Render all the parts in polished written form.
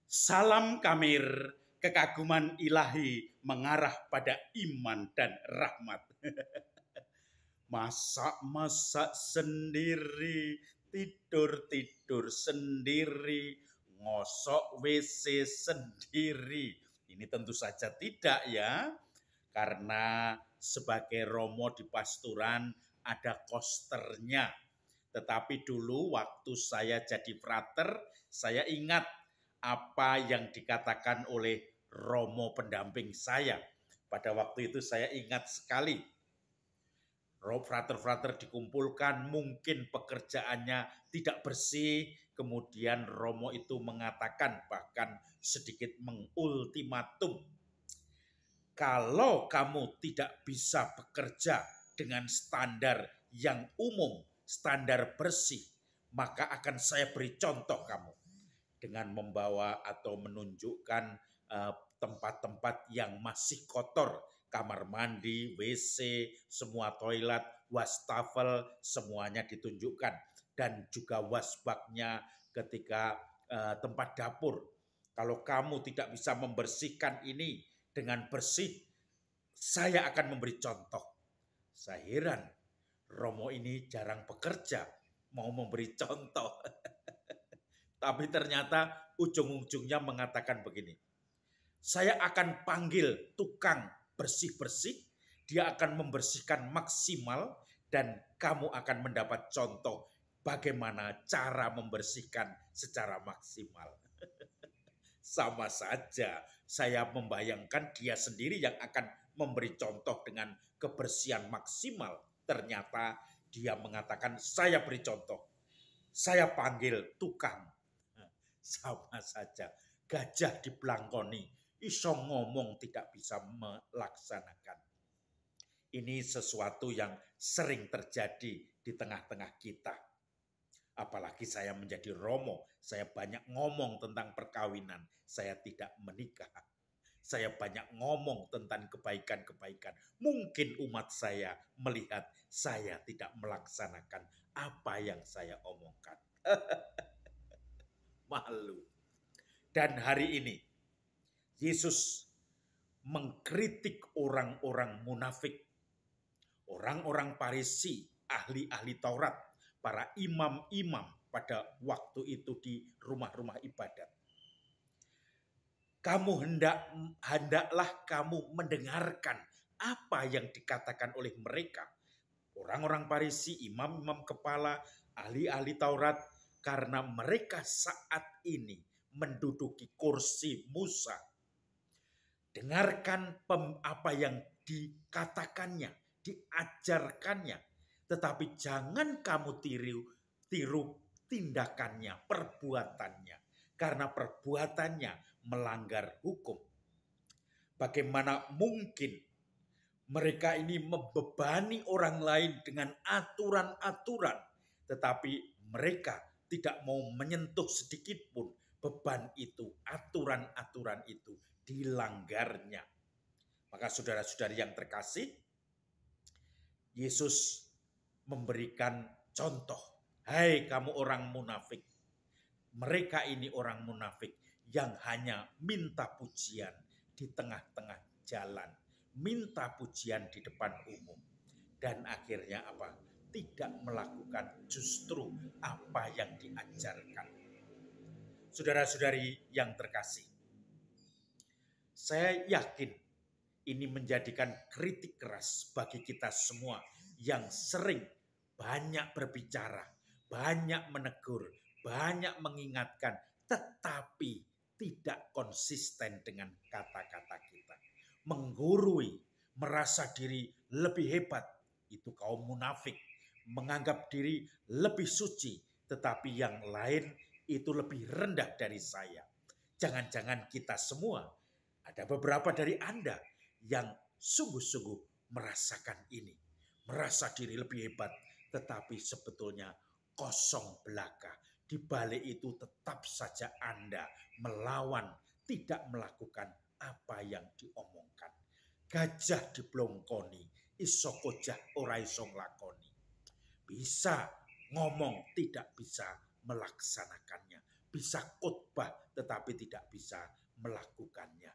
Salam Kamir, kekaguman ilahi mengarah pada iman dan rahmat. Masak-masak sendiri, tidur-tidur sendiri, ngosok WC sendiri. Ini tentu saja tidak ya, karena sebagai Romo di pasturan ada kosternya. Tetapi dulu waktu saya jadi frater, saya ingat apa yang dikatakan oleh Romo pendamping saya. Pada waktu itu saya ingat sekali. Frater-frater dikumpulkan, mungkin pekerjaannya tidak bersih, kemudian Romo itu mengatakan, bahkan sedikit mengultimatum, kalau kamu tidak bisa bekerja dengan standar yang umum, standar bersih, maka akan saya beri contoh kamu dengan membawa atau menunjukkan tempat-tempat yang masih kotor, kamar mandi, WC, semua toilet, wastafel, semuanya ditunjukkan. Dan juga wasbaknya ketika tempat dapur. Kalau kamu tidak bisa membersihkan ini dengan bersih, saya akan memberi contoh. Saya heran, Romo ini jarang bekerja, mau memberi contoh. Tapi ternyata ujung-ujungnya mengatakan begini, saya akan panggil tukang bersih-bersih, dia akan membersihkan maksimal, dan kamu akan mendapat contoh bagaimana cara membersihkan secara maksimal. Sama saja, saya membayangkan dia sendiri yang akan memberi contoh dengan kebersihan maksimal. Ternyata dia mengatakan, saya beri contoh, saya panggil tukang. Sama saja, gajah dibelangkoni, iso ngomong tidak bisa melaksanakan. Ini sesuatu yang sering terjadi di tengah-tengah kita. Apalagi saya menjadi Romo, saya banyak ngomong tentang perkawinan, saya tidak menikah. Saya banyak ngomong tentang kebaikan-kebaikan. Mungkin umat saya melihat saya tidak melaksanakan apa yang saya omongkan. Malu. Dan hari ini Yesus mengkritik orang-orang munafik, orang-orang Farisi, ahli-ahli Taurat, para imam-imam pada waktu itu di rumah-rumah ibadat. Hendaklah kamu mendengarkan apa yang dikatakan oleh mereka. Orang-orang Farisi, imam-imam kepala, ahli-ahli Taurat, karena mereka saat ini menduduki kursi Musa. Dengarkan apa yang dikatakannya, diajarkannya, tetapi jangan kamu tiru tindakannya, perbuatannya, karena perbuatannya melanggar hukum. Bagaimana mungkin mereka ini membebani orang lain dengan aturan-aturan, tetapi mereka tidak mau menyentuh sedikit pun beban itu, aturan-aturan itu dilanggarnya. Maka saudara-saudari yang terkasih, Yesus memberikan contoh. Hai kamu orang munafik. Mereka ini orang munafik yang hanya minta pujian di tengah-tengah jalan. Minta pujian di depan umum. Dan akhirnya apa? Tidak melakukan justru apa yang diajarkan. Saudara-saudari yang terkasih, saya yakin ini menjadikan kritik keras bagi kita semua yang sering banyak berbicara, banyak menegur, banyak mengingatkan, tetapi tidak konsisten dengan kata-kata kita. Menggurui, merasa diri lebih hebat, itu kaum munafik. Menganggap diri lebih suci, tetapi yang lain itu lebih rendah dari saya. Jangan-jangan kita semua, ada beberapa dari Anda yang sungguh-sungguh merasakan ini. Merasa diri lebih hebat, tetapi sebetulnya kosong belaka. Di balik itu tetap saja Anda melawan, tidak melakukan apa yang diomongkan. Gajah diblongkoni, iso kojah ora iso nglakoni. Bisa ngomong, tidak bisa melaksanakannya. bisa khotbah tetapi tidak bisa melakukannya.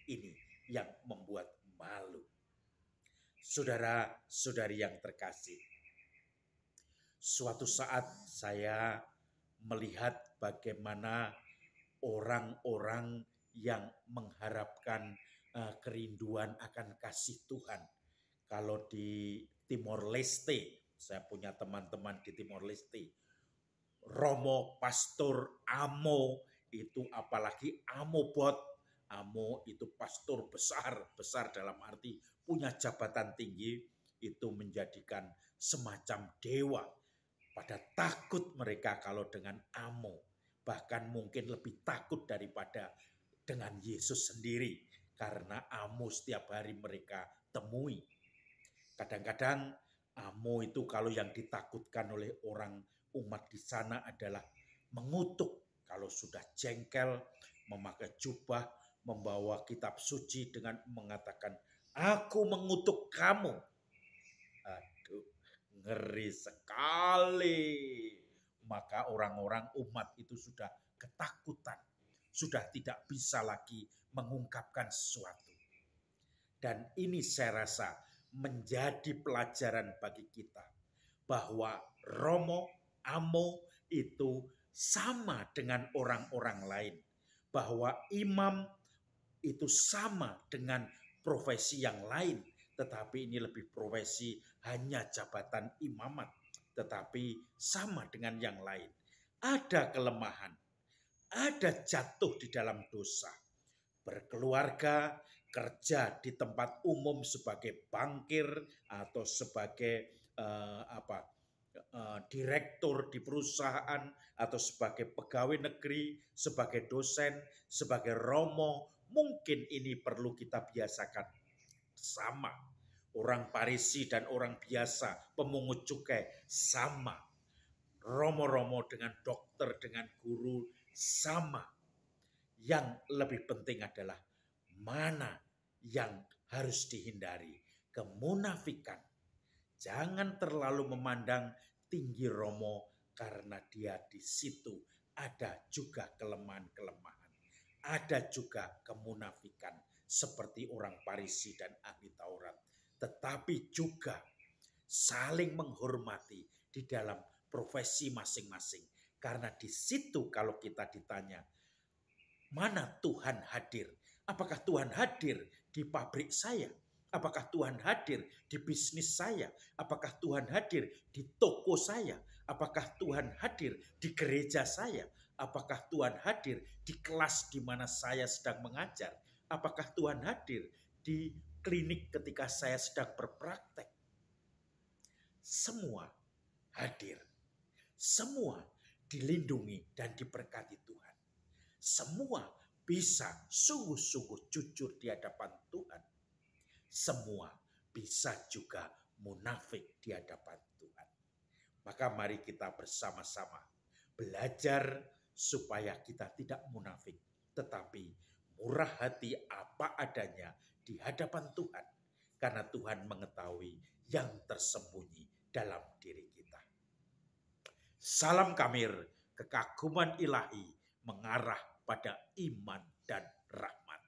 Ini yang membuat malu. Saudara-saudari yang terkasih, suatu saat saya melihat bagaimana orang-orang yang mengharapkan kerinduan akan kasih Tuhan. Kalau di Timor Leste, saya punya teman-teman di Timor Leste, Romo, Pastor, Amo, itu apalagi Amobot. Amo itu pastor besar dalam arti punya jabatan tinggi, itu menjadikan semacam dewa. Pada takut mereka kalau dengan Amo, bahkan mungkin lebih takut daripada dengan Yesus sendiri, karena Amo setiap hari mereka temui. Kadang-kadang Amo itu kalau yang ditakutkan oleh orang umat di sana adalah mengutuk. Kalau sudah jengkel, memakai jubah, membawa kitab suci dengan mengatakan, "Aku mengutuk kamu." Aduh, ngeri sekali. Maka orang-orang umat itu sudah ketakutan, sudah tidak bisa lagi mengungkapkan sesuatu. Dan ini saya rasa menjadi pelajaran bagi kita bahwa Romo, Amo itu sama dengan orang-orang lain. Bahwa imam itu sama dengan profesi yang lain. Tetapi ini lebih profesi hanya jabatan imamat. Tetapi sama dengan yang lain. Ada kelemahan. Ada jatuh di dalam dosa. Berkeluarga, kerja di tempat umum sebagai bankir atau sebagai direktur di perusahaan atau sebagai pegawai negeri, sebagai dosen, sebagai romo, mungkin ini perlu kita biasakan sama. Orang Parisi dan orang biasa, pemungut cukai sama. Romo-romo dengan dokter, dengan guru sama. Yang lebih penting adalah mana yang harus dihindari. Kemunafikan. Jangan terlalu memandang tinggi Romo karena dia di situ ada juga kelemahan-kelemahan. Ada juga kemunafikan seperti orang Parisi dan ahli Taurat. Tetapi juga saling menghormati di dalam profesi masing-masing. Karena di situ kalau kita ditanya, mana Tuhan hadir? Apakah Tuhan hadir di pabrik saya? Apakah Tuhan hadir di bisnis saya? Apakah Tuhan hadir di toko saya? Apakah Tuhan hadir di gereja saya? Apakah Tuhan hadir di kelas di mana saya sedang mengajar? Apakah Tuhan hadir di klinik ketika saya sedang berpraktek? Semua hadir. Semua dilindungi dan diberkati Tuhan. Semua bisa sungguh-sungguh jujur di hadapan Tuhan. Semua bisa juga munafik di hadapan Tuhan. Maka mari kita bersama-sama belajar supaya kita tidak munafik, tetapi murah hati apa adanya di hadapan Tuhan. Karena Tuhan mengetahui yang tersembunyi dalam diri kita. Salam Kamir, kekaguman ilahi mengarah pada iman dan rahmat.